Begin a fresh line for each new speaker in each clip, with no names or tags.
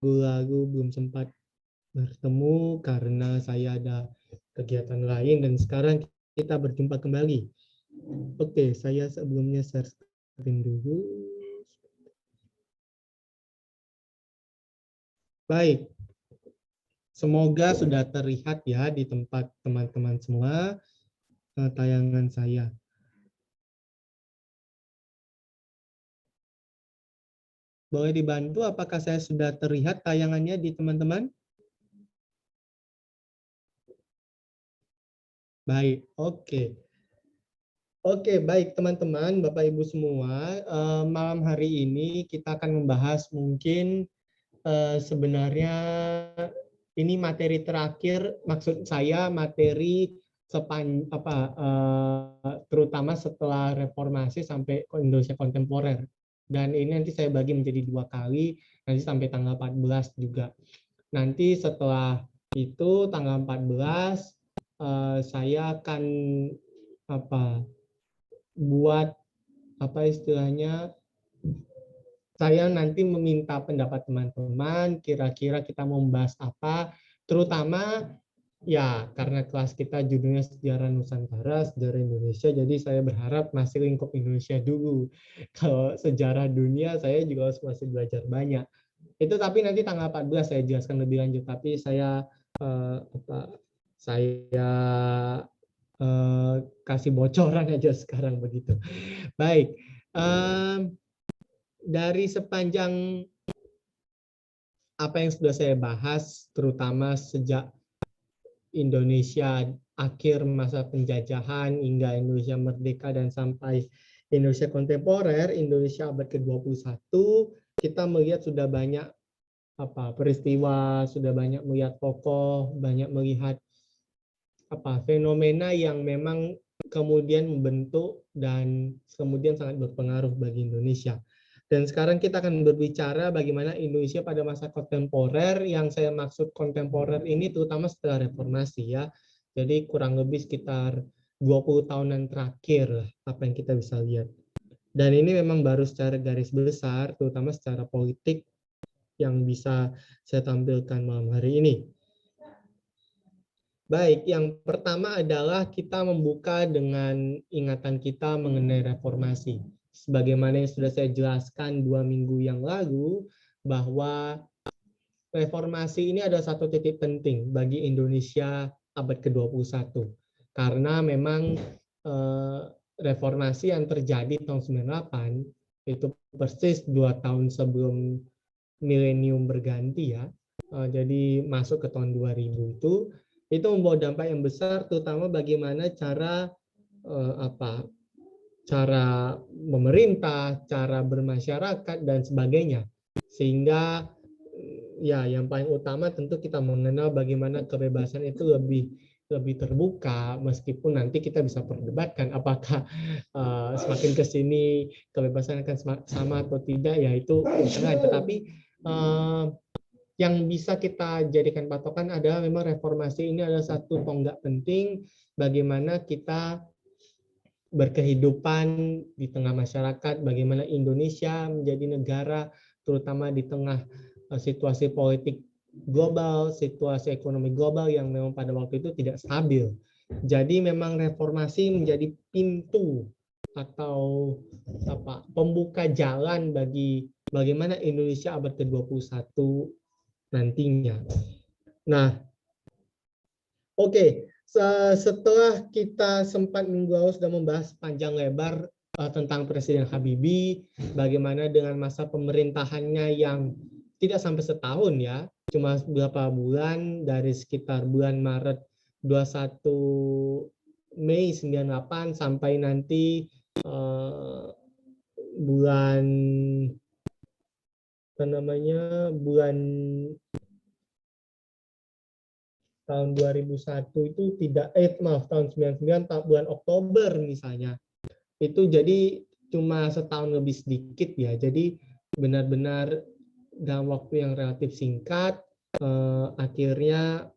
lalu belum sempat bertemu karena saya ada kegiatan lain dan sekarang kita berjumpa kembali. Oke, saya sebelumnya share screen dulu. Baik, semoga sudah terlihat ya di tempat teman-teman semua tayangan saya. Boleh dibantu apakah saya sudah terlihat tayangannya di teman-teman? Baik, oke. Oke, baik teman-teman, Bapak Ibu semua, malam hari ini kita akan membahas mungkin sebenarnya ini materi terakhir, maksud saya materi terutama setelah reformasi sampai Indonesia kontemporer. Dan ini nanti saya bagi menjadi 2 kali, nanti sampai tanggal 14 juga. Nanti setelah itu tanggal 14 saya akan buat istilahnya, saya nanti meminta pendapat teman-teman, kira-kira kita mau membahas apa, terutama ya karena kelas kita judulnya Sejarah Nusantara, Sejarah Indonesia, jadi saya berharap masih lingkup Indonesia dulu. Kalau sejarah dunia saya juga masih belajar banyak. Itu tapi nanti tanggal 14 saya jelaskan lebih lanjut, tapi saya kasih bocoran aja sekarang begitu. Baik, dari sepanjang apa yang sudah saya bahas, terutama sejak Indonesia akhir masa penjajahan hingga Indonesia merdeka dan sampai Indonesia kontemporer, Indonesia abad ke-21, kita melihat sudah banyak peristiwa, sudah banyak melihat tokoh, banyak melihat fenomena yang memang kemudian membentuk dan kemudian sangat berpengaruh bagi Indonesia. Dan sekarang kita akan berbicara bagaimana Indonesia pada masa kontemporer, yang saya maksud kontemporer ini terutama setelah reformasi ya. Jadi kurang lebih sekitar 20 tahunan terakhir apa yang kita bisa lihat. Dan ini memang baru secara garis besar, terutama secara politik yang bisa saya tampilkan malam hari ini. Baik, yang pertama adalah kita membuka dengan ingatan kita mengenai reformasi. Sebagaimana yang sudah saya jelaskan 2 minggu yang lalu, bahwa reformasi ini adalah satu titik penting bagi Indonesia abad ke-21. Karena memang reformasi yang terjadi tahun 98, itu persis 2 tahun sebelum milenium berganti ya. Jadi masuk ke tahun 2000 itu membawa dampak yang besar, terutama bagaimana cara cara memerintah, cara bermasyarakat dan sebagainya. Sehingga ya yang paling utama tentu kita mengenal bagaimana kebebasan itu lebih terbuka, meskipun nanti kita bisa perdebatkan apakah semakin ke sini kebebasan akan sama atau tidak, ya itu tetapi yang bisa kita jadikan patokan adalah memang reformasi ini adalah satu tonggak penting bagaimana kita berkehidupan di tengah masyarakat, bagaimana Indonesia menjadi negara terutama di tengah situasi politik global, situasi ekonomi global yang memang pada waktu itu tidak stabil. Jadi memang reformasi menjadi pintu atau pembuka jalan bagi bagaimana Indonesia abad ke-21 nantinya. Nah, oke. Setelah kita sempat minggu lalu sudah membahas panjang lebar tentang Presiden Habibie, bagaimana dengan masa pemerintahannya yang tidak sampai setahun ya, cuma beberapa bulan, dari sekitar bulan Maret 21 Mei 98 sampai nanti bulan bulan tahun 2001 itu tahun 99 bulan Oktober misalnya. Itu jadi cuma setahun lebih sedikit ya. Jadi benar-benar dalam waktu yang relatif singkat akhirnya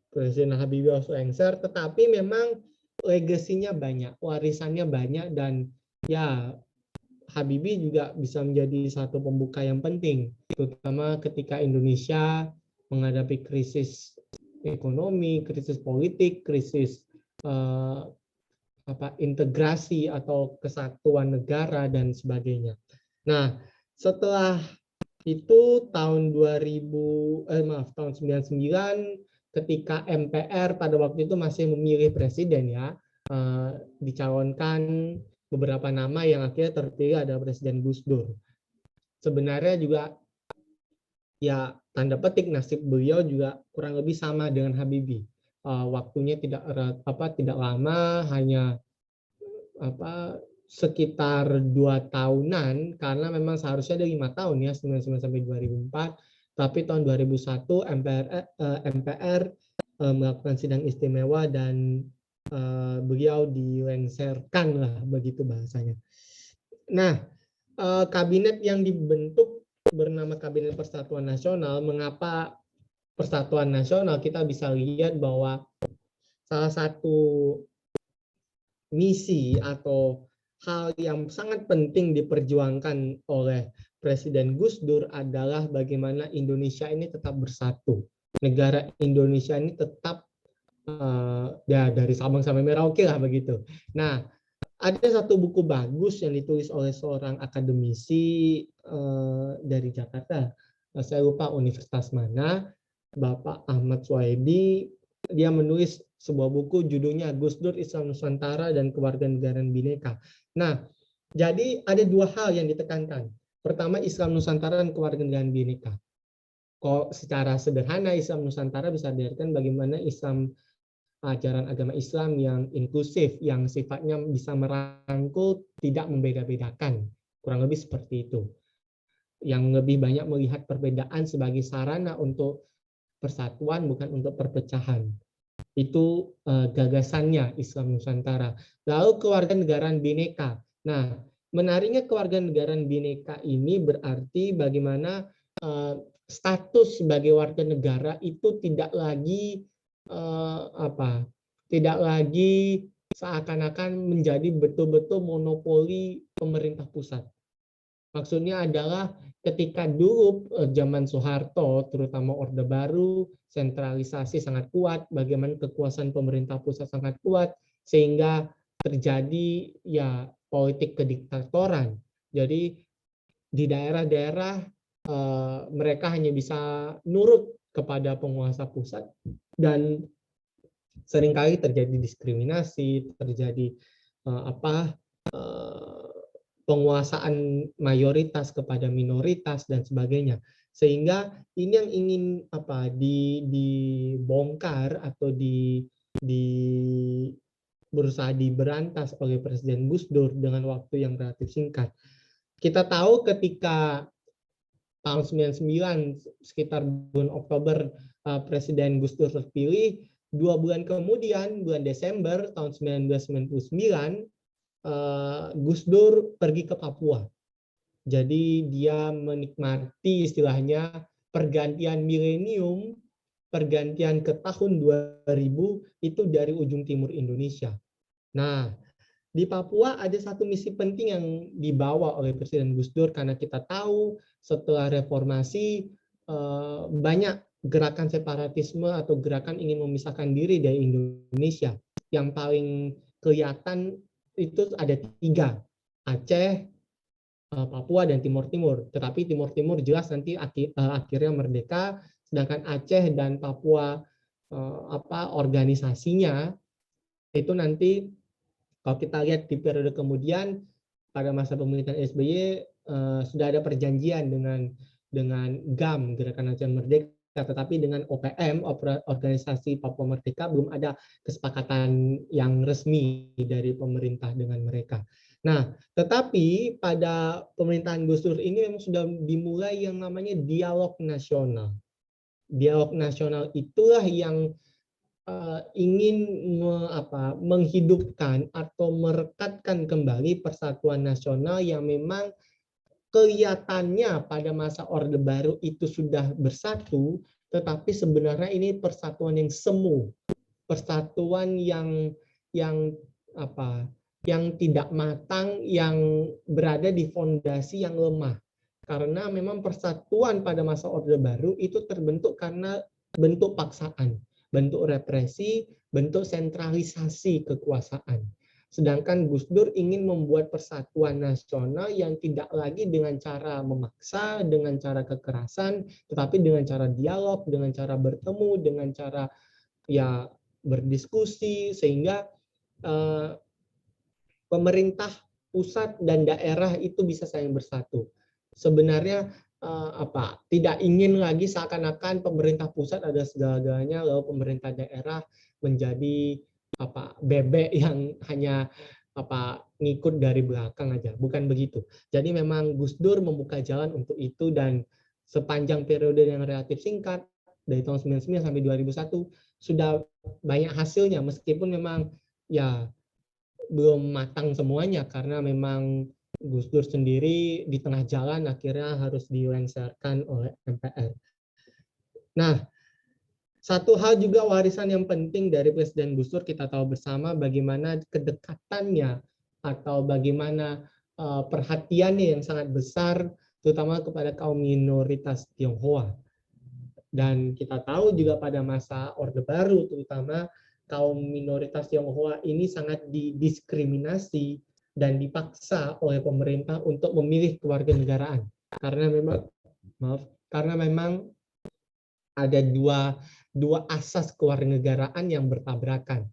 Presiden Habibie langsung lengser, tetapi memang legasinya banyak, warisannya banyak, dan ya Habibie juga bisa menjadi satu pembuka yang penting, terutama ketika Indonesia menghadapi krisis ekonomi, krisis politik, krisis integrasi atau kesatuan negara dan sebagainya. Nah, setelah itu tahun 99 ketika MPR pada waktu itu masih memilih presiden ya, dicalonkan beberapa nama yang akhirnya terpilih adalah Presiden Gus Dur. Sebenarnya juga ya tanda petik nasib beliau juga kurang lebih sama dengan Habibie. Waktunya tidak lama, hanya sekitar 2 tahunan, karena memang seharusnya ada 5 tahun ya, 99 sampai 2004, tapi tahun 2001 MPR melakukan sidang istimewa dan beliau dilengserkan lah, begitu bahasanya. Nah, kabinet yang dibentuk bernama Kabinet Persatuan Nasional. Mengapa Persatuan Nasional? Kita bisa lihat bahwa salah satu misi atau hal yang sangat penting diperjuangkan oleh Presiden Gus Dur adalah bagaimana Indonesia ini tetap bersatu. Negara Indonesia ini tetap ya dari Sabang sampai Merauke lah begitu. Nah, ada satu buku bagus yang ditulis oleh seorang akademisi dari Jakarta. Saya lupa universitas mana, Bapak Ahmad Suwaidi. Dia menulis sebuah buku judulnya Gus Dur, Islam Nusantara dan Kewarganegaraan Bhinneka. Nah, jadi ada 2 hal yang ditekankan. Pertama, Islam Nusantara dan Kewarganegaraan Bhinneka. Kok secara sederhana Islam Nusantara bisa diartikan bagaimana Islam, ajaran agama Islam yang inklusif, yang sifatnya bisa merangkul, tidak membeda-bedakan. Kurang lebih seperti itu. Yang lebih banyak melihat perbedaan sebagai sarana untuk persatuan, bukan untuk perpecahan. Itu gagasannya Islam Nusantara. Lalu kewarganegaraan Bhinneka. Nah, menariknya kewarganegaraan Bhinneka ini berarti bagaimana status sebagai warga negara itu tidak lagi tidak lagi seakan-akan menjadi betul-betul monopoli pemerintah pusat. Maksudnya adalah ketika dulu zaman Soeharto, terutama Orde Baru, sentralisasi sangat kuat, bagaimana kekuasaan pemerintah pusat sangat kuat, sehingga terjadi ya politik kediktatoran. Jadi di daerah-daerah mereka hanya bisa nurut kepada penguasa pusat, dan seringkali terjadi diskriminasi, terjadi penguasaan mayoritas kepada minoritas dan sebagainya. Sehingga ini yang ingin dibongkar atau berusaha diberantas oleh Presiden Gus Dur dengan waktu yang relatif singkat. Kita tahu ketika tahun 99 sekitar bulan Oktober Presiden Gus Dur terpilih, 2 bulan kemudian bulan Desember tahun 1999 Gus Dur pergi ke Papua. Jadi dia menikmati istilahnya pergantian milenium, pergantian ke tahun 2000 itu dari ujung timur Indonesia. Nah, di Papua ada satu misi penting yang dibawa oleh Presiden Gus Dur, karena kita tahu setelah reformasi banyak gerakan separatisme atau gerakan ingin memisahkan diri dari Indonesia. Yang paling kelihatan itu ada 3, Aceh, Papua, dan Timur Timur. Tetapi Timur Timur jelas nanti akhirnya merdeka, sedangkan Aceh dan Papua organisasinya itu nanti kalau kita lihat di periode kemudian pada masa pemerintahan SBY sudah ada perjanjian dengan GAM, Gerakan Aceh Merdeka, tetapi dengan OPM, Organisasi Papua Merdeka, belum ada kesepakatan yang resmi dari pemerintah dengan mereka. Nah, tetapi pada pemerintahan Gus Dur ini memang sudah dimulai yang namanya dialog nasional. Dialog nasional itulah yang ingin menghidupkan atau merekatkan kembali persatuan nasional yang memang kelihatannya pada masa Orde Baru itu sudah bersatu, tetapi sebenarnya ini persatuan yang semu, persatuan yang yang tidak matang, yang berada di fondasi yang lemah. Karena memang persatuan pada masa Orde Baru itu terbentuk karena bentuk paksaan, bentuk represi, bentuk sentralisasi kekuasaan. Sedangkan Gus Dur ingin membuat persatuan nasional yang tidak lagi dengan cara memaksa, dengan cara kekerasan, tetapi dengan cara dialog, dengan cara bertemu, dengan cara ya berdiskusi, sehingga pemerintah pusat dan daerah itu bisa saling bersatu. Sebenarnya tidak ingin lagi seakan-akan pemerintah pusat ada segala-galanya, lalu pemerintah daerah menjadi bebek yang hanya ngikut dari belakang aja, bukan begitu. Jadi memang Gus Dur membuka jalan untuk itu, dan sepanjang periode yang relatif singkat dari tahun 99 sampai 2001 sudah banyak hasilnya, meskipun memang ya belum matang semuanya karena memang Gus Dur sendiri di tengah jalan akhirnya harus dilengsarkan oleh MPR. Nah, satu hal juga warisan yang penting dari Presiden Gus Dur, kita tahu bersama bagaimana kedekatannya atau bagaimana perhatiannya yang sangat besar terutama kepada kaum minoritas Tionghoa. Dan kita tahu juga pada masa Orde Baru terutama kaum minoritas Tionghoa ini sangat didiskriminasi dan dipaksa oleh pemerintah untuk memilih kewarganegaraan karena memang ada dua asas kewarganegaraan yang bertabrakan.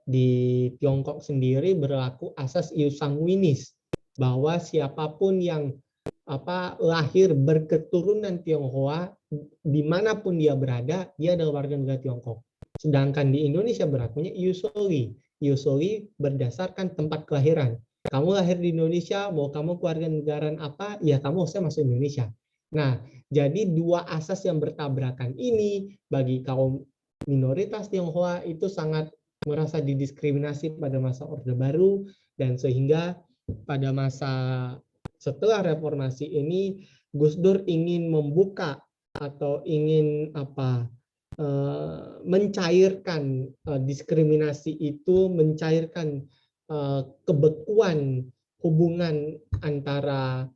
Di Tiongkok sendiri berlaku asas ius sanguinis, bahwa siapapun yang lahir berketurunan Tionghoa dimanapun dia berada, dia adalah warga negara Tiongkok. Sedangkan di Indonesia berlakunya ius soli. Ius soli berdasarkan tempat kelahiran. Kamu lahir di Indonesia, mau kamu kewarganegaraan apa, ya kamu harusnya masuk Indonesia. Nah, jadi dua asas yang bertabrakan ini bagi kaum minoritas Tionghoa itu sangat merasa didiskriminasi pada masa Orde Baru, dan sehingga pada masa setelah reformasi ini Gus Dur ingin membuka atau ingin mencairkan diskriminasi itu, mencairkan kebekuan hubungan antara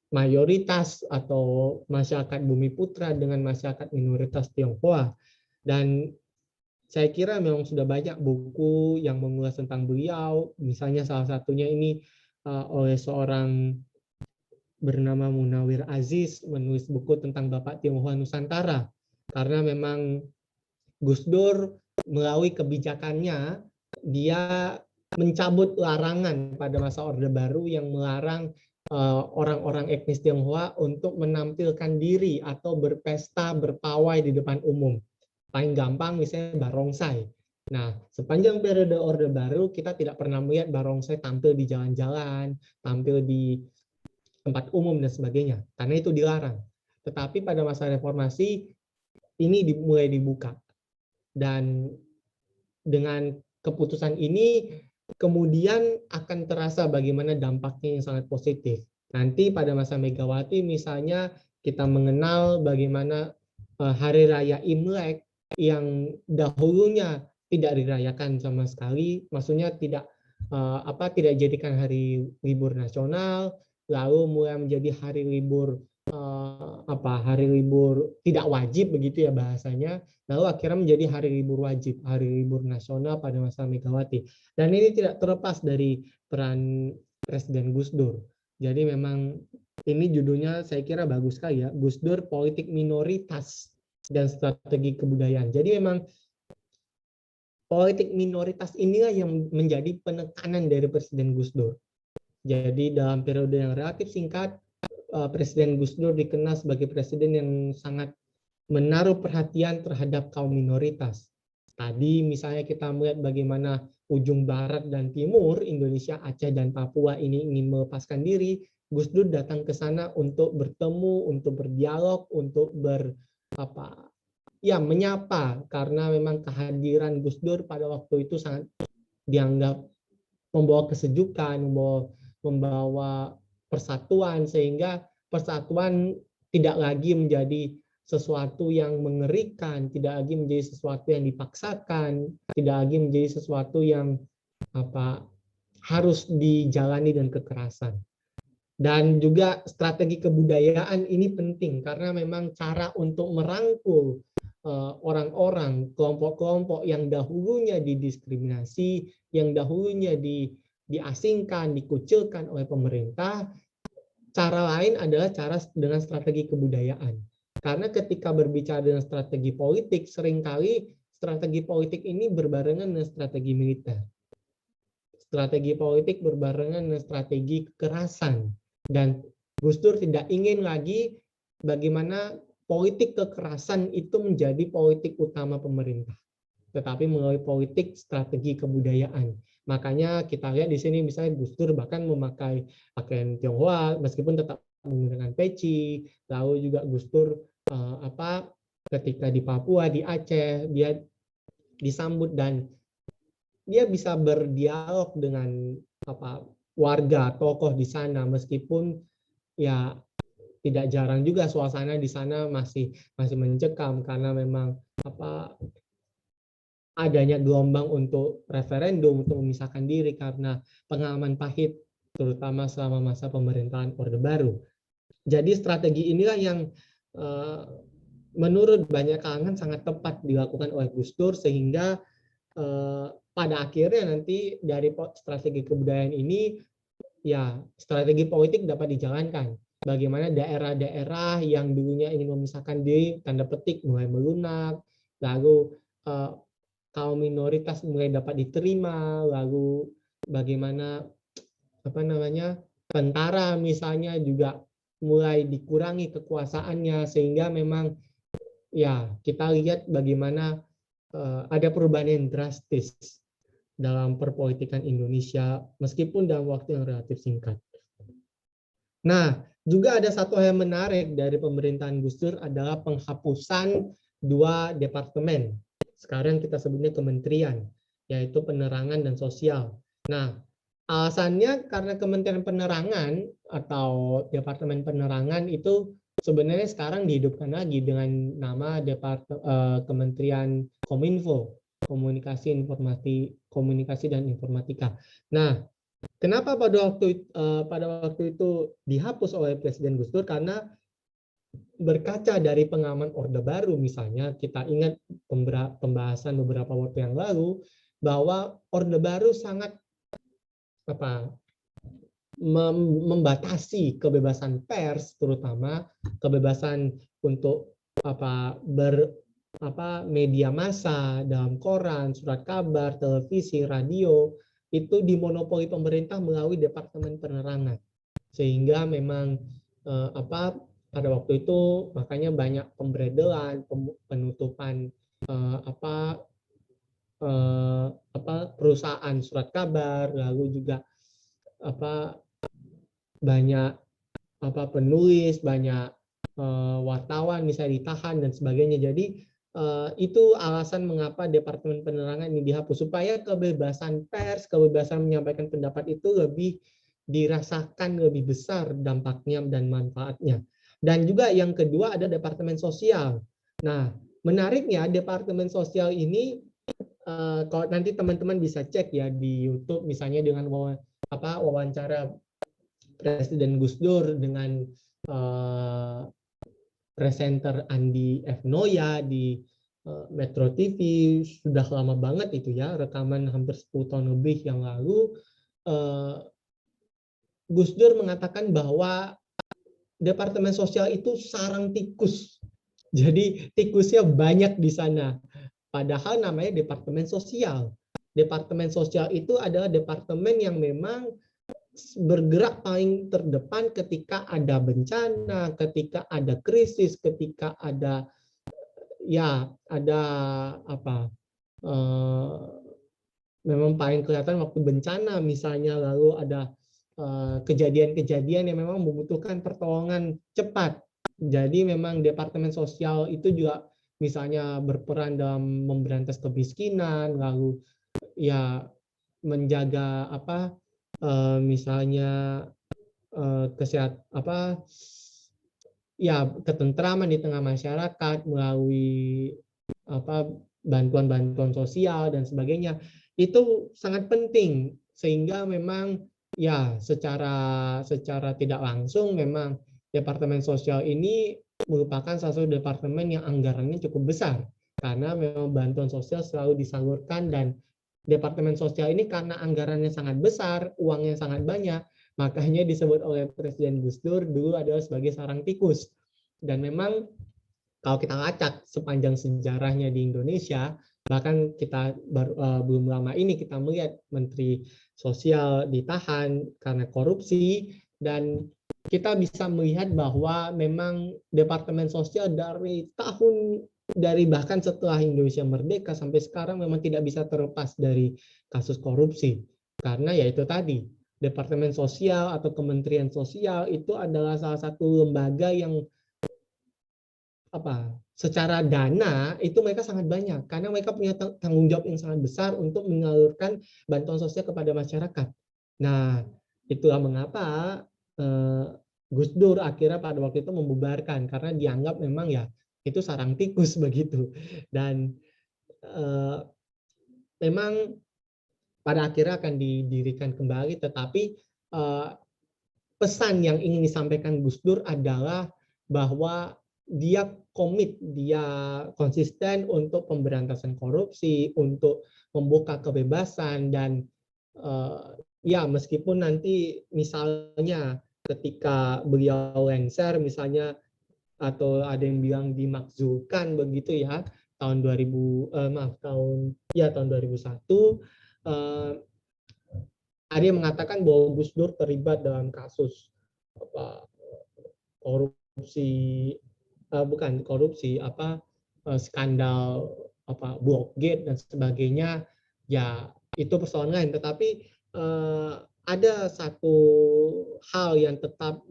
mayoritas atau masyarakat Bumi Putra dengan masyarakat minoritas Tionghoa. Dan saya kira memang sudah banyak buku yang mengulas tentang beliau, misalnya salah satunya ini oleh seorang bernama Munawir Aziz, menulis buku tentang Bapak Tionghoa Nusantara, karena memang Gus Dur melalui kebijakannya dia mencabut larangan pada masa Orde Baru yang melarang orang-orang etnis Tionghoa untuk menampilkan diri atau berpesta, berpawai di depan umum. Paling gampang misalnya barongsai. Nah, sepanjang periode Orde Baru kita tidak pernah melihat barongsai tampil di jalan-jalan, tampil di tempat umum dan sebagainya, karena itu dilarang. Tetapi pada masa reformasi ini mulai dibuka, dan dengan keputusan ini kemudian akan terasa bagaimana dampaknya yang sangat positif. Nanti pada masa Megawati misalnya kita mengenal bagaimana Hari Raya Imlek yang dahulunya tidak dirayakan sama sekali, maksudnya tidak dijadikan hari libur nasional, lalu mulai menjadi hari libur hari libur tidak wajib begitu ya bahasanya, lalu akhirnya menjadi hari libur wajib, hari libur nasional pada masa Megawati. Dan ini tidak terlepas dari peran Presiden Gus Dur. Jadi memang ini judulnya saya kira bagus sekali ya, Gus Dur Politik Minoritas dan Strategi Kebudayaan. Jadi memang politik minoritas inilah yang menjadi penekanan dari Presiden Gus Dur. Jadi dalam periode yang relatif singkat, Presiden Gus Dur dikenal sebagai presiden yang sangat menaruh perhatian terhadap kaum minoritas. Tadi misalnya kita melihat bagaimana ujung barat dan timur Indonesia, Aceh dan Papua ini ingin melepaskan diri, Gus Dur datang ke sana untuk bertemu, untuk berdialog, untuk menyapa, karena memang kehadiran Gus Dur pada waktu itu sangat dianggap membawa kesejukan, membawa persatuan, sehingga persatuan tidak lagi menjadi sesuatu yang mengerikan, tidak lagi menjadi sesuatu yang dipaksakan, tidak lagi menjadi sesuatu yang harus dijalani dengan kekerasan. Dan juga strategi kebudayaan ini penting karena memang cara untuk merangkul orang-orang, kelompok-kelompok yang dahulunya didiskriminasi, yang dahulunya diasingkan, dikucilkan oleh pemerintah. Cara lain adalah cara dengan strategi kebudayaan. Karena ketika berbicara dengan strategi politik, seringkali strategi politik ini berbarengan dengan strategi militer. Strategi politik berbarengan dengan strategi kekerasan. Dan Gus Dur tidak ingin lagi bagaimana politik kekerasan itu menjadi politik utama pemerintah, tetapi melalui politik strategi kebudayaan. Makanya kita lihat di sini misalnya Gus Dur bahkan memakai pakaian Tionghoa meskipun tetap menggunakan peci. Lalu juga Gus Dur ketika di Papua, di Aceh, dia disambut dan dia bisa berdialog dengan warga, tokoh di sana, meskipun ya tidak jarang juga suasana di sana masih mencekam karena memang adanya gelombang untuk referendum untuk memisahkan diri karena pengalaman pahit, terutama selama masa pemerintahan Orde Baru. Jadi strategi inilah yang menurut banyak kalangan sangat tepat dilakukan oleh Gus Dur, sehingga pada akhirnya nanti dari strategi kebudayaan ini ya strategi politik dapat dijalankan. Bagaimana daerah-daerah yang dulunya ingin memisahkan diri tanda petik mulai melunak, lalu kaum minoritas mulai dapat diterima, lalu bagaimana tentara misalnya juga mulai dikurangi kekuasaannya, sehingga memang ya kita lihat bagaimana ada perubahan yang drastis dalam perpolitikan Indonesia meskipun dalam waktu yang relatif singkat. Nah, juga ada satu hal yang menarik dari pemerintahan Gus Dur adalah penghapusan 2 departemen. Sekarang kita sebutnya kementerian, yaitu penerangan dan sosial. Nah, alasannya karena Kementerian Penerangan atau Departemen Penerangan itu sebenarnya sekarang dihidupkan lagi dengan nama Kementerian Kominfo, Komunikasi dan Informatika. Nah, kenapa pada waktu itu dihapus oleh Presiden Gus Dur? Karena berkaca dari pengalaman Orde Baru misalnya, kita ingat pembahasan beberapa waktu yang lalu bahwa Orde Baru sangat membatasi kebebasan pers, terutama kebebasan untuk media massa dalam koran, surat kabar, televisi, radio, itu dimonopoli pemerintah melalui Departemen Penerangan. Sehingga memang pada waktu itu makanya banyak pemberedelan, penutupan perusahaan surat kabar, lalu juga banyak penulis, banyak wartawan misalnya ditahan dan sebagainya. Jadi itu alasan mengapa Departemen Penerangan ini dihapus, supaya kebebasan pers, kebebasan menyampaikan pendapat itu lebih dirasakan lebih besar dampaknya dan manfaatnya. Dan juga yang kedua ada Departemen Sosial. Nah, menariknya Departemen Sosial ini kalau nanti teman-teman bisa cek ya di YouTube misalnya dengan wawancara Presiden Gus Dur dengan presenter Andi F. Noya di Metro TV, sudah lama banget itu ya, rekaman hampir 10 tahun lebih yang lalu. Gus Dur mengatakan bahwa Departemen Sosial itu sarang tikus. Jadi tikusnya banyak di sana. Padahal namanya Departemen Sosial. Departemen Sosial itu adalah departemen yang memang bergerak paling terdepan ketika ada bencana, ketika ada krisis, ketika ada memang paling kelihatan waktu bencana misalnya, lalu ada kejadian-kejadian yang memang membutuhkan pertolongan cepat. Jadi memang Departemen Sosial itu juga misalnya berperan dalam memberantas kemiskinan, lalu ya menjaga misalnya ketentraman di tengah masyarakat melalui bantuan-bantuan sosial dan sebagainya. itu sangat penting, sehingga memang ya secara tidak langsung memang Departemen Sosial ini merupakan salah satu departemen yang anggarannya cukup besar, karena memang bantuan sosial selalu disalurkan, dan Departemen Sosial ini karena anggarannya sangat besar, uangnya sangat banyak, makanya disebut oleh Presiden Gus Dur dulu adalah sebagai sarang tikus. Dan memang kalau kita lacak sepanjang sejarahnya di Indonesia, bahkan kita belum lama ini kita melihat Menteri Sosial ditahan karena korupsi, dan kita bisa melihat bahwa memang Departemen Sosial dari bahkan setelah Indonesia merdeka sampai sekarang memang tidak bisa terlepas dari kasus korupsi. Karena ya itu tadi, Departemen Sosial atau Kementerian Sosial itu adalah salah satu lembaga yang secara dana itu mereka sangat banyak, karena mereka punya tanggung jawab yang sangat besar untuk menyalurkan bantuan sosial kepada masyarakat. Nah, itulah mengapa Gus Dur akhirnya pada waktu itu membubarkan, karena dianggap memang ya itu sarang tikus begitu. Dan memang pada akhirnya akan didirikan kembali, tetapi pesan yang ingin disampaikan Gus Dur adalah bahwa dia komit, dia konsisten untuk pemberantasan korupsi, untuk membuka kebebasan, dan ya meskipun nanti misalnya ketika beliau lengser misalnya, atau ada yang bilang dimakzulkan begitu ya tahun 2001, ada yang mengatakan bahwa Gus Dur terlibat dalam kasus korupsi, bukan korupsi, skandal Blokgate dan sebagainya, ya itu persoalan lain. Tetapi ada satu hal yang tetap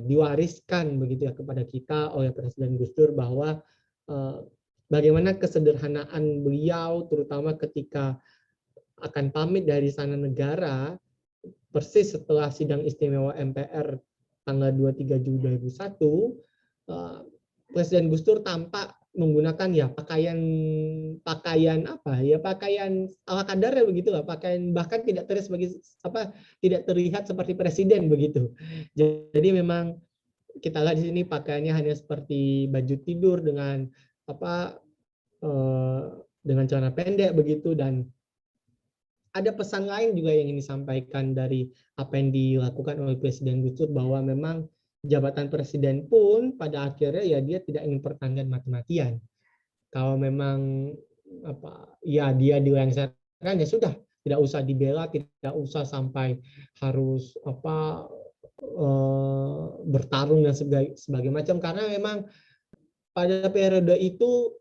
diwariskan begitu ya kepada kita oleh Presiden Gus Dur, bahwa bagaimana kesederhanaan beliau, terutama ketika akan pamit dari istana negara persis setelah sidang istimewa MPR tanggal 23 Juli 2001, Presiden Gus Dur tampak menggunakan ya pakaian ala kadarnya begitu lah, pakaian bahkan tidak terlihat seperti presiden begitu. Jadi memang kita lihat di sini pakaiannya hanya seperti baju tidur dengan dengan celana pendek begitu. Dan ada pesan lain juga yang ingin disampaikan dari apa yang dilakukan oleh Presiden Gus Dur, bahwa memang jabatan presiden pun pada akhirnya ya dia tidak ingin pertandingan mati-matian. Kalau memang dia dilengserkan, ya sudah, tidak usah dibela, tidak usah sampai harus bertarung dan sebagainya macam, karena memang pada periode itu,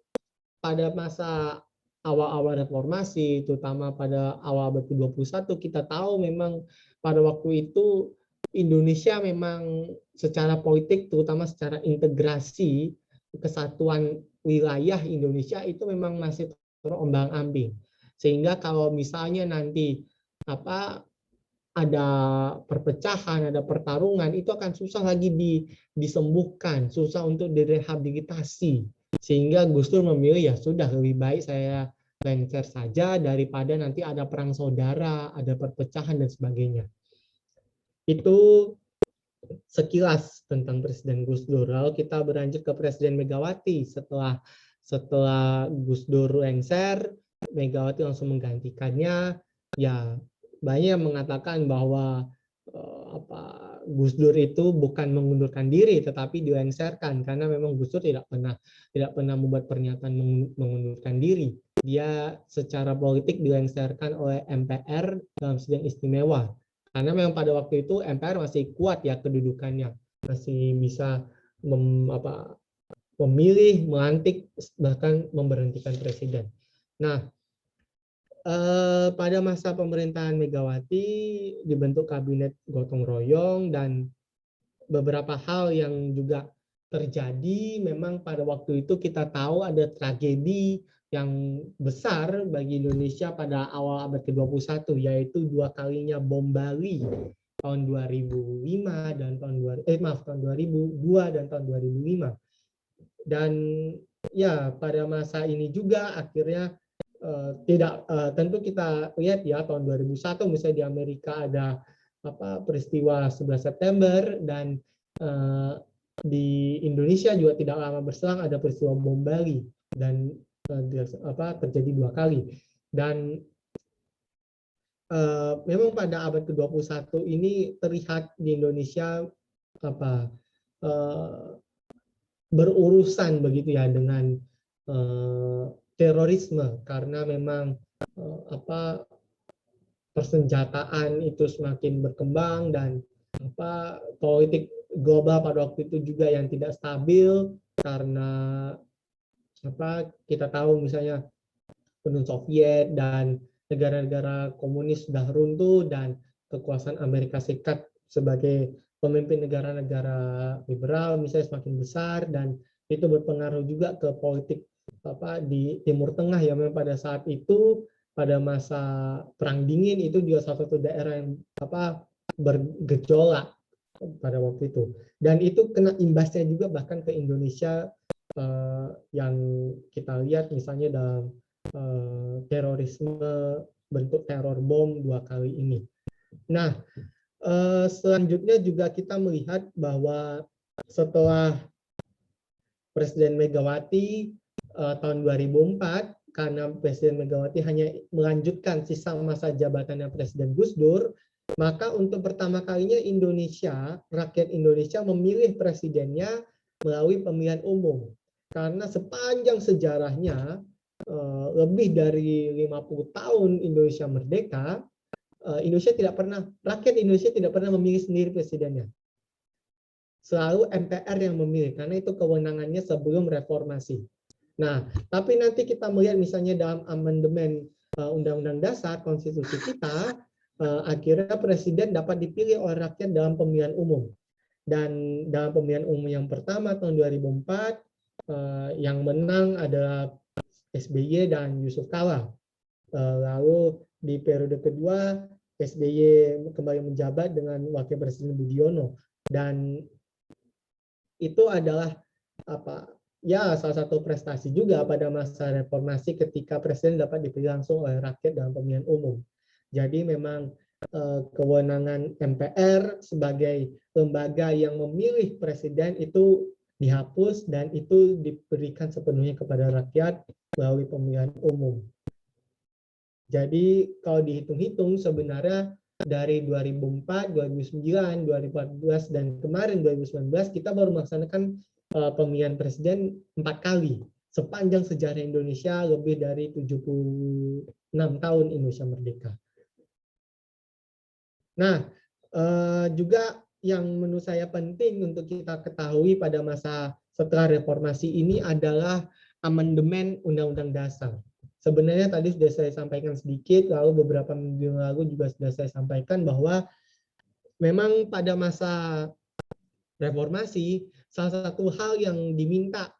pada masa awal-awal reformasi, terutama pada awal abad ke-21, kita tahu memang pada waktu itu Indonesia memang secara politik, terutama secara integrasi kesatuan wilayah Indonesia itu memang masih terombang-ambing. Sehingga kalau misalnya nanti ada perpecahan, ada pertarungan, itu akan susah lagi disembuhkan, susah untuk direhabilitasi. Sehingga Gus Dur memilih, ya sudah, lebih baik saya lengser saja daripada nanti ada perang saudara, ada perpecahan dan sebagainya. Itu sekilas tentang Presiden Gus Dur. Lalu kita beranjak ke Presiden Megawati. Setelah Gus Dur lengser, Megawati langsung menggantikannya. Ya, banyak yang mengatakan bahwa Gus Dur itu bukan mengundurkan diri, tetapi dilengserkan, karena memang Gus Dur tidak pernah membuat pernyataan mengundurkan diri. Dia secara politik dilengserkan oleh MPR dalam sidang istimewa. Karena memang pada waktu itu MPR masih kuat ya kedudukannya, masih bisa memilih, melantik, bahkan memberhentikan presiden. Nah, pada masa pemerintahan Megawati dibentuk kabinet gotong royong, dan beberapa hal yang juga terjadi. Memang pada waktu itu kita tahu ada tragedi yang besar bagi Indonesia pada awal abad ke-21, yaitu 2 kalinya bom Bali tahun 2005 dan tahun 2002 dan tahun 2005. Dan ya pada masa ini juga akhirnya tidak tentu kita lihat ya tahun 2001 misalnya di Amerika ada peristiwa 11 September dan di Indonesia juga tidak lama berselang ada peristiwa bom Bali dan terjadi 2 kali dan memang pada abad ke-21 ini terlihat di Indonesia berurusan begitu ya dengan terorisme karena memang persenjataan itu semakin berkembang dan politik global pada waktu itu juga yang tidak stabil karena kita tahu misalnya Uni Soviet dan negara-negara komunis sudah runtuh dan kekuasaan Amerika Serikat sebagai pemimpin negara-negara liberal misalnya semakin besar dan itu berpengaruh juga ke politik di Timur Tengah ya memang pada saat itu pada masa Perang Dingin itu juga salah satu daerah yang bergejolak pada waktu itu dan itu kena imbasnya juga bahkan ke Indonesia yang kita lihat misalnya dalam terorisme bentuk teror bom 2 kali ini. Nah, selanjutnya juga kita melihat bahwa setelah Presiden Megawati tahun 2004, karena Presiden Megawati hanya melanjutkan sisa masa jabatannya Presiden Gus Dur, maka untuk pertama kalinya Indonesia, rakyat Indonesia memilih presidennya melalui pemilihan umum. Karena sepanjang sejarahnya lebih dari 50 tahun Indonesia merdeka, rakyat Indonesia tidak pernah memilih sendiri presidennya. Selalu MPR yang memilih, karena itu kewenangannya sebelum reformasi. Nah, tapi nanti kita melihat misalnya dalam amandemen Undang-Undang Dasar Konstitusi kita, akhirnya presiden dapat dipilih oleh rakyat dalam pemilihan umum. Dan dalam pemilihan umum yang pertama tahun 2004, yang menang adalah SBY dan Yusuf Kala. Lalu di periode kedua SBY kembali menjabat dengan Wakil Presiden Budiono dan itu adalah salah satu prestasi juga pada masa reformasi ketika presiden dapat dipilih langsung oleh rakyat dalam pemilihan umum. Jadi memang kewenangan MPR sebagai lembaga yang memilih presiden itu dihapus dan itu diberikan sepenuhnya kepada rakyat melalui pemilihan umum. Jadi kalau dihitung-hitung sebenarnya dari 2004, 2009, 2014 dan kemarin 2019 kita baru melaksanakan pemilihan presiden 4 kali sepanjang sejarah Indonesia lebih dari 76 tahun Indonesia merdeka. Nah, juga yang menurut saya penting untuk kita ketahui pada masa setelah reformasi ini adalah amandemen Undang-Undang Dasar. Sebenarnya tadi sudah saya sampaikan sedikit, lalu beberapa minggu lalu juga sudah saya sampaikan bahwa memang pada masa reformasi salah satu hal yang diminta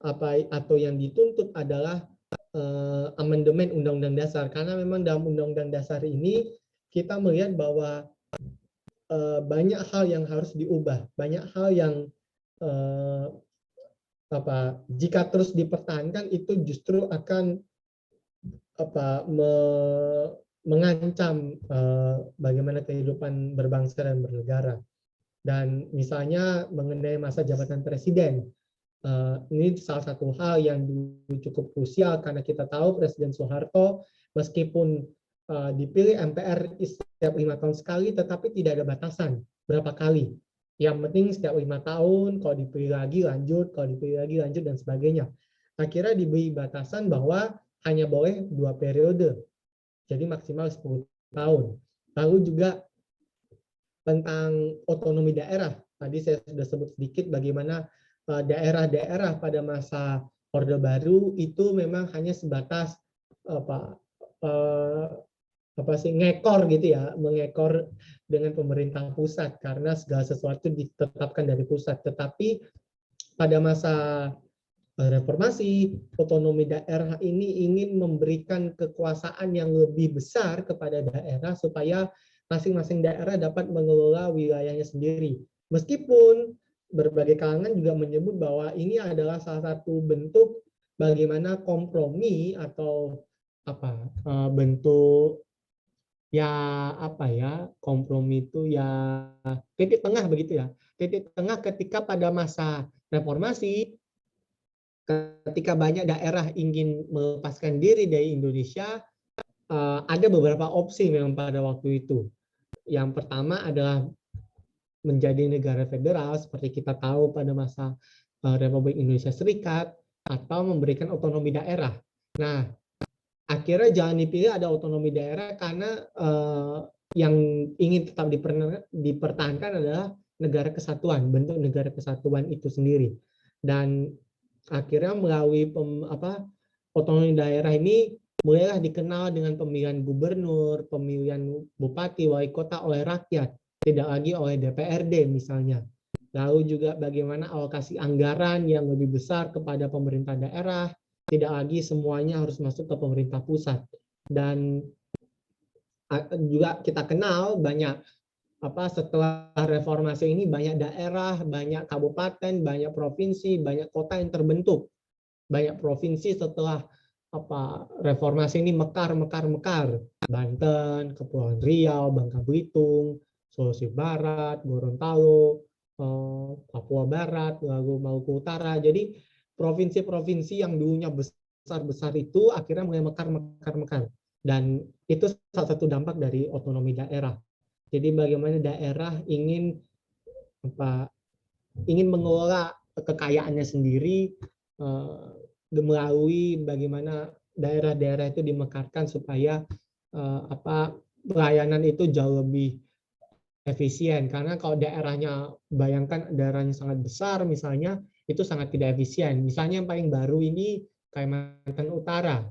atau yang dituntut adalah amandemen Undang-Undang Dasar karena memang dalam Undang-Undang Dasar ini kita melihat bahwa banyak hal yang harus diubah, banyak hal yang jika terus dipertahankan itu justru akan mengancam bagaimana kehidupan berbangsa dan bernegara. Dan misalnya mengenai masa jabatan presiden, ini salah satu hal yang cukup krusial karena kita tahu Presiden Soeharto meskipun dipilih MPR setiap 5 tahun sekali, tetapi tidak ada batasan berapa kali. Yang penting setiap 5 tahun, kalau dipilih lagi lanjut, kalau dipilih lagi lanjut, dan sebagainya. Akhirnya diberi batasan bahwa hanya boleh 2 periode, jadi maksimal 10 tahun. Lalu juga tentang otonomi daerah, tadi saya sudah sebut sedikit bagaimana daerah-daerah pada masa Orde Baru itu memang hanya sebatas ngekor gitu ya, mengekor dengan pemerintah pusat karena segala sesuatu ditetapkan dari pusat. Tetapi pada masa reformasi, otonomi daerah ini ingin memberikan kekuasaan yang lebih besar kepada daerah supaya masing-masing daerah dapat mengelola wilayahnya sendiri. Meskipun berbagai kalangan juga menyebut bahwa ini adalah salah satu bentuk bagaimana kompromi atau bentuk ya kompromi itu ya titik tengah begitu ya, titik tengah ketika pada masa reformasi, ketika banyak daerah ingin melepaskan diri dari Indonesia, ada beberapa opsi memang pada waktu itu. Yang pertama adalah menjadi negara federal seperti kita tahu pada masa Republik Indonesia Serikat, atau memberikan otonomi daerah. Nah, akhirnya jangan dipilih ada otonomi daerah karena yang ingin tetap dipertahankan adalah negara kesatuan, bentuk negara kesatuan itu sendiri. Dan akhirnya melalui otonomi daerah ini mulailah dikenal dengan pemilihan gubernur, pemilihan bupati, wali kota oleh rakyat, tidak lagi oleh DPRD misalnya. Lalu juga bagaimana alokasi anggaran yang lebih besar kepada pemerintah daerah, tidak lagi semuanya harus masuk ke pemerintah pusat. Dan juga kita kenal banyak setelah reformasi ini banyak daerah, banyak kabupaten, banyak provinsi, banyak kota yang terbentuk. Banyak provinsi setelah reformasi ini mekar. Banten, Kepulauan Riau, Bangka Belitung, Sulawesi Barat, Gorontalo, Papua Barat, lalu Maluku Utara. Jadi provinsi-provinsi yang dulunya besar-besar itu akhirnya mulai mekar. Dan itu salah satu dampak dari otonomi daerah. Jadi bagaimana daerah ingin mengelola kekayaannya sendiri melalui bagaimana daerah-daerah itu dimekarkan supaya pelayanan itu jauh lebih efisien. Karena kalau bayangkan daerahnya sangat besar misalnya, itu sangat tidak efisien. Misalnya yang paling baru ini Kalimantan Utara.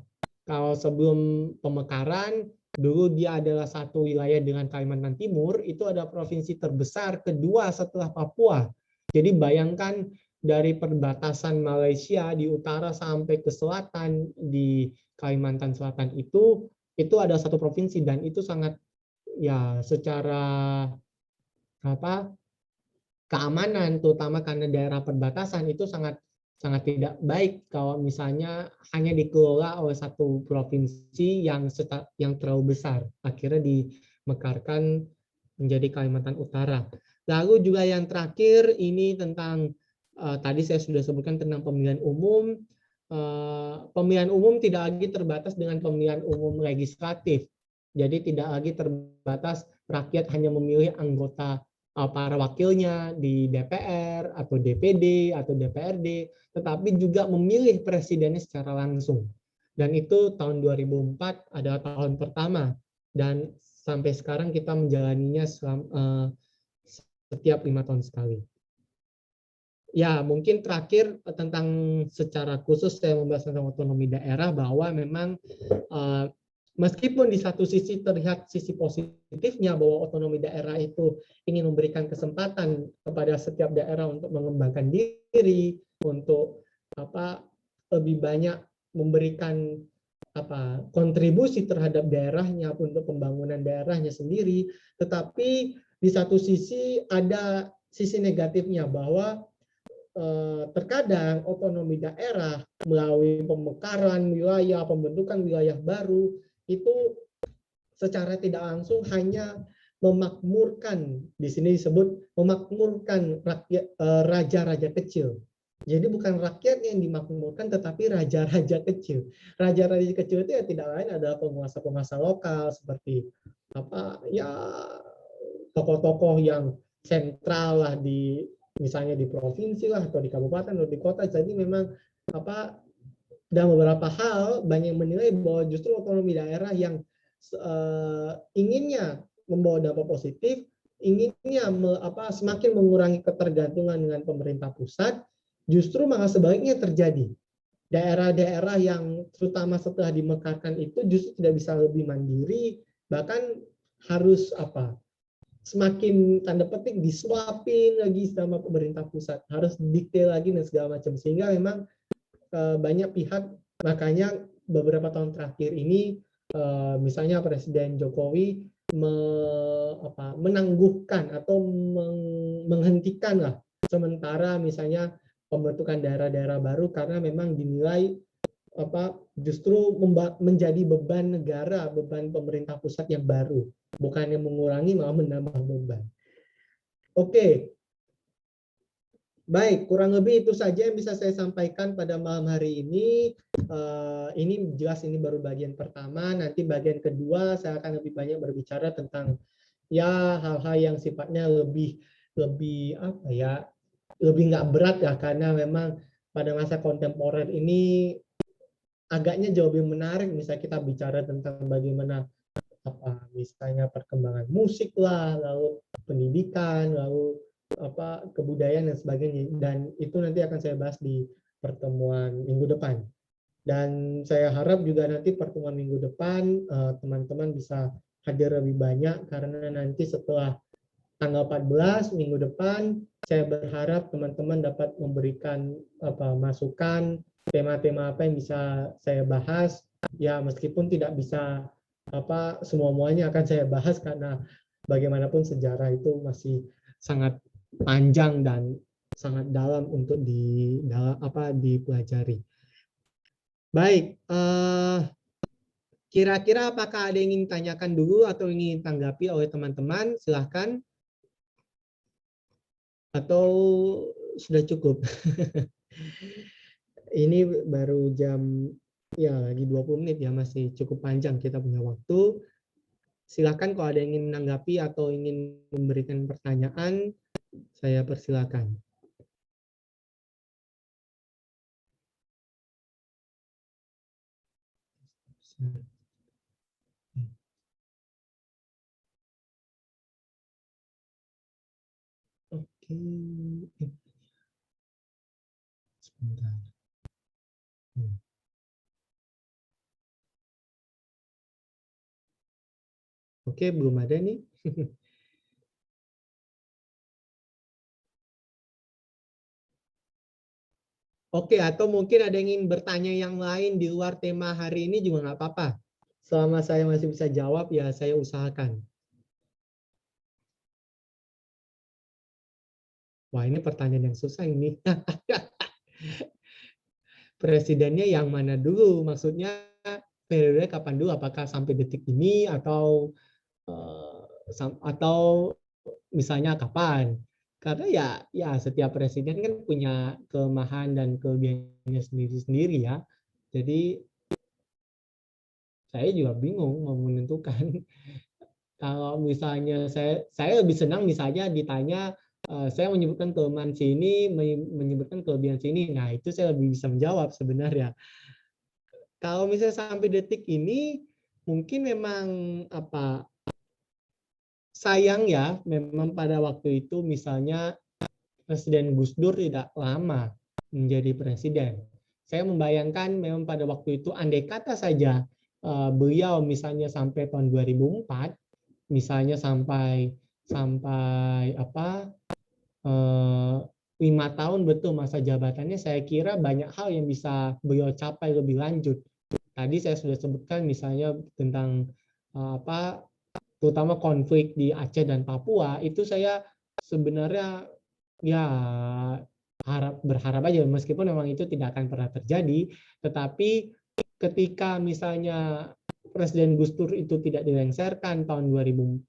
Kalau sebelum pemekaran, dulu dia adalah satu wilayah dengan Kalimantan Timur, itu ada provinsi terbesar kedua setelah Papua. Jadi bayangkan dari perbatasan Malaysia di utara sampai ke selatan di Kalimantan Selatan itu ada satu provinsi, dan itu sangat ya secara keamanan, terutama karena daerah perbatasan itu sangat tidak baik kalau misalnya hanya dikelola oleh satu provinsi yang terlalu besar. Akhirnya dimekarkan menjadi Kalimantan Utara. Lalu juga yang terakhir ini tentang tadi saya sudah sebutkan tentang pemilihan umum. Pemilihan umum tidak lagi terbatas dengan pemilihan umum legislatif. Jadi tidak lagi terbatas rakyat hanya memilih anggota para wakilnya di DPR atau DPD atau DPRD, tetapi juga memilih presidennya secara langsung. Dan itu tahun 2004 adalah tahun pertama, dan sampai sekarang kita menjalaninya setiap 5 tahun sekali. Ya, mungkin terakhir tentang secara khusus saya membahas tentang otonomi daerah, bahwa memang meskipun di satu sisi terlihat sisi positifnya bahwa otonomi daerah itu ingin memberikan kesempatan kepada setiap daerah untuk mengembangkan diri, untuk lebih banyak memberikan kontribusi terhadap daerahnya untuk pembangunan daerahnya sendiri, tetapi di satu sisi ada sisi negatifnya bahwa terkadang otonomi daerah melalui pemekaran wilayah, pembentukan wilayah baru itu secara tidak langsung hanya memakmurkan, di sini disebut memakmurkan rakyat, raja-raja kecil. Jadi bukan rakyat yang dimakmurkan, tetapi raja-raja kecil. Raja-raja kecil itu ya tidak lain adalah penguasa-penguasa lokal seperti tokoh-tokoh yang sentral lah misalnya di provinsi lah atau di kabupaten atau di kota. Jadi memang dalam beberapa hal banyak yang menilai bahwa justru otonomi daerah yang inginnya membawa dampak positif, inginnya semakin mengurangi ketergantungan dengan pemerintah pusat, justru malah sebaliknya terjadi. Daerah-daerah yang terutama setelah dimekarkan itu justru tidak bisa lebih mandiri, bahkan harus semakin tanda petik disuapin lagi sama pemerintah pusat, harus dikte lagi dan segala macam, sehingga memang banyak pihak, makanya beberapa tahun terakhir ini misalnya Presiden Jokowi menangguhkan atau menghentikan lah sementara misalnya pembentukan daerah-daerah baru karena memang dinilai justru menjadi beban negara, beban pemerintah pusat yang baru, bukannya mengurangi malah menambah beban. Oke, baik, kurang lebih itu saja yang bisa saya sampaikan pada malam hari ini. Ini jelas ini baru bagian pertama. Nanti bagian kedua saya akan lebih banyak berbicara tentang ya hal-hal yang sifatnya lebih apa ya, lebih nggak berat ya, karena memang pada masa kontemporer ini agaknya jauh lebih menarik. Misalnya kita bicara tentang bagaimana misalnya perkembangan musik lah, lalu pendidikan, lalu kebudayaan dan sebagainya, dan itu nanti akan saya bahas di pertemuan minggu depan. Dan saya harap juga nanti pertemuan minggu depan teman-teman bisa hadir lebih banyak, karena nanti setelah tanggal 14 minggu depan saya berharap teman-teman dapat memberikan masukan tema-tema apa yang bisa saya bahas, ya meskipun tidak bisa semua-muanya akan saya bahas, karena bagaimanapun sejarah itu masih sangat panjang dan sangat dalam untuk dipelajari. Baik, kira-kira apakah ada yang ingin tanyakan dulu atau ingin tanggapi oleh teman-teman? Silahkan. Atau sudah cukup? Ini baru jam ya lagi 20 menit ya, masih cukup panjang kita punya waktu. Silakan kalau ada yang ingin menanggapi atau ingin memberikan pertanyaan, saya persilakan. Oke. Sebentar. Oke, belum ada nih. Oke, atau mungkin ada yang ingin bertanya yang lain di luar tema hari ini juga nggak apa-apa. Selama saya masih bisa jawab, ya saya usahakan. Wah, ini pertanyaan yang susah ini. Presidennya yang mana dulu? Maksudnya periode kapan dulu? Apakah sampai detik ini atau misalnya kapan? Karena ya setiap presiden kan punya kelemahan dan kelebihannya sendiri-sendiri ya. Jadi saya juga bingung mau menentukan. Kalau misalnya saya lebih senang misalnya ditanya, saya menyebutkan kelemahan sini, menyebutkan kelebihan sini. Nah, itu saya lebih bisa menjawab sebenarnya. Kalau misalnya sampai detik ini, mungkin memang sayang ya, memang pada waktu itu misalnya Presiden Gus Dur tidak lama menjadi presiden. Saya membayangkan memang pada waktu itu andai kata saja beliau misalnya sampai tahun 2004, misalnya sampai 5 tahun betul masa jabatannya, saya kira banyak hal yang bisa beliau capai lebih lanjut. Tadi saya sudah sebutkan misalnya tentang terutama konflik di Aceh dan Papua, itu saya sebenarnya ya berharap aja, meskipun memang itu tidak akan pernah terjadi, tetapi ketika misalnya Presiden Gus Dur itu tidak dilengsarkan tahun 2001,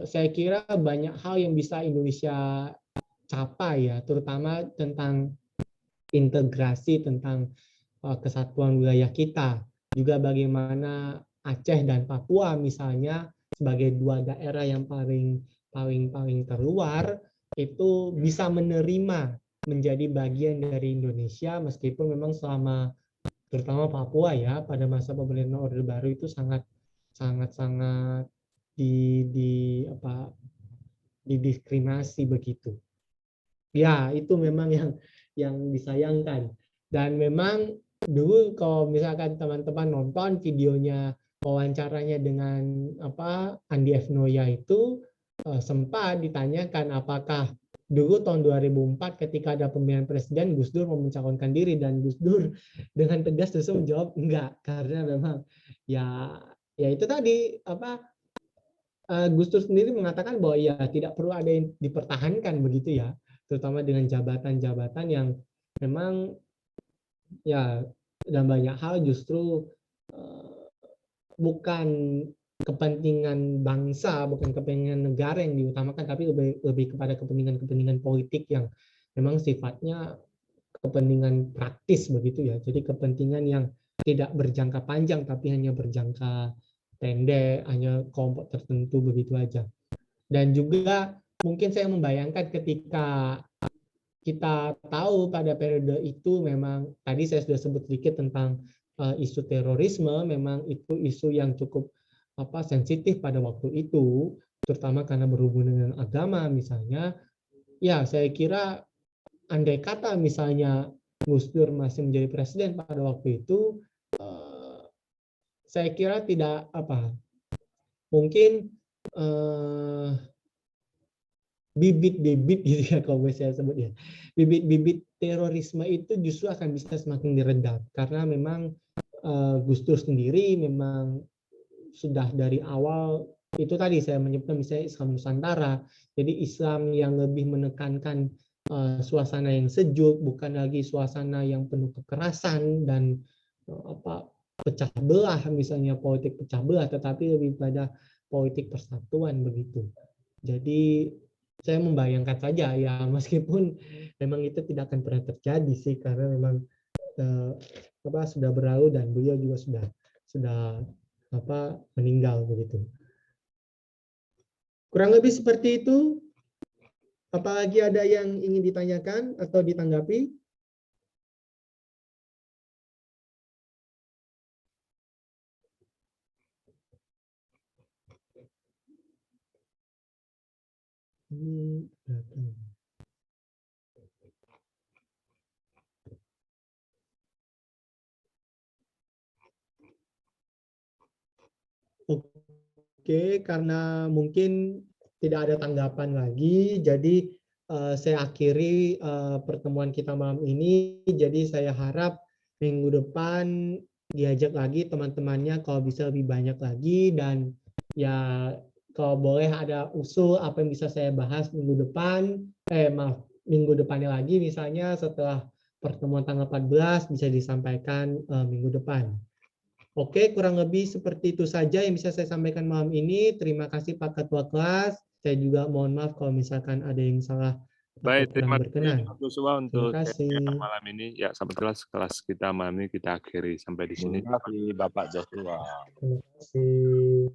saya kira banyak hal yang bisa Indonesia capai ya, terutama tentang integrasi, tentang kesatuan wilayah kita, juga bagaimana Aceh dan Papua misalnya sebagai dua daerah yang paling terluar itu bisa menerima menjadi bagian dari Indonesia, meskipun memang selama terutama Papua ya pada masa pemerintahan Orde Baru itu sangat didiskriminasi begitu. Ya, itu memang yang disayangkan. Dan memang dulu kalau misalkan teman-teman nonton videonya wawancaranya dengan Andi F. Noya itu sempat ditanyakan apakah dulu tahun 2004 ketika ada pemilihan presiden Gus Dur mau mencalonkan diri, dan Gus Dur dengan tegas justru menjawab enggak, karena memang ya itu tadi Gus Dur sendiri mengatakan bahwa ya tidak perlu ada yang dipertahankan begitu ya, terutama dengan jabatan-jabatan yang memang ya dalam banyak hal justru bukan kepentingan bangsa, bukan kepentingan negara yang diutamakan, tapi lebih kepada kepentingan-kepentingan politik yang memang sifatnya kepentingan praktis begitu ya. Jadi kepentingan yang tidak berjangka panjang tapi hanya berjangka pendek, hanya kelompok tertentu begitu aja. Dan juga mungkin saya membayangkan ketika kita tahu pada periode itu memang tadi saya sudah sebut sedikit tentang isu terorisme, memang itu isu yang cukup sensitif pada waktu itu, terutama karena berhubungan dengan agama misalnya. Ya, saya kira andai kata misalnya Gus Dur masih menjadi presiden pada waktu itu, saya kira tidak mungkin bibit-bibit gitu ya kalau saya sebut ya, bibit-bibit terorisme itu justru akan bisa semakin diredam karena memang Gus Dur sendiri memang sudah dari awal itu tadi saya menyebutkan misalnya Islam Nusantara, jadi Islam yang lebih menekankan suasana yang sejuk, bukan lagi suasana yang penuh kekerasan dan pecah belah, misalnya politik pecah belah, tetapi lebih pada politik persatuan begitu. Jadi saya membayangkan saja ya, meskipun memang itu tidak akan pernah terjadi sih, karena memang sudah berlalu dan beliau juga sudah meninggal begitu. Kurang lebih seperti itu. Apalagi ada yang ingin ditanyakan atau ditanggapi? Oke, karena mungkin tidak ada tanggapan lagi, jadi saya akhiri pertemuan kita malam ini. Jadi saya harap minggu depan diajak lagi teman-temannya kalau bisa lebih banyak lagi, dan ya kalau boleh ada usul apa yang bisa saya bahas minggu depan, minggu depannya lagi, misalnya setelah pertemuan tanggal 14 bisa disampaikan minggu depan. Oke, kurang lebih seperti itu saja yang bisa saya sampaikan malam ini. Terima kasih Pak Ketua Kelas. Saya juga mohon maaf kalau misalkan ada yang salah atau
Baik,
kurang
terima kasih
berkenan.
Pak Joshua
Terima
untuk
kasih.
malam ini. Ya, sahabat kelas kita malam ini kita akhiri sampai di sini.
Terima kasih Bapak Joshua.
Terima kasih.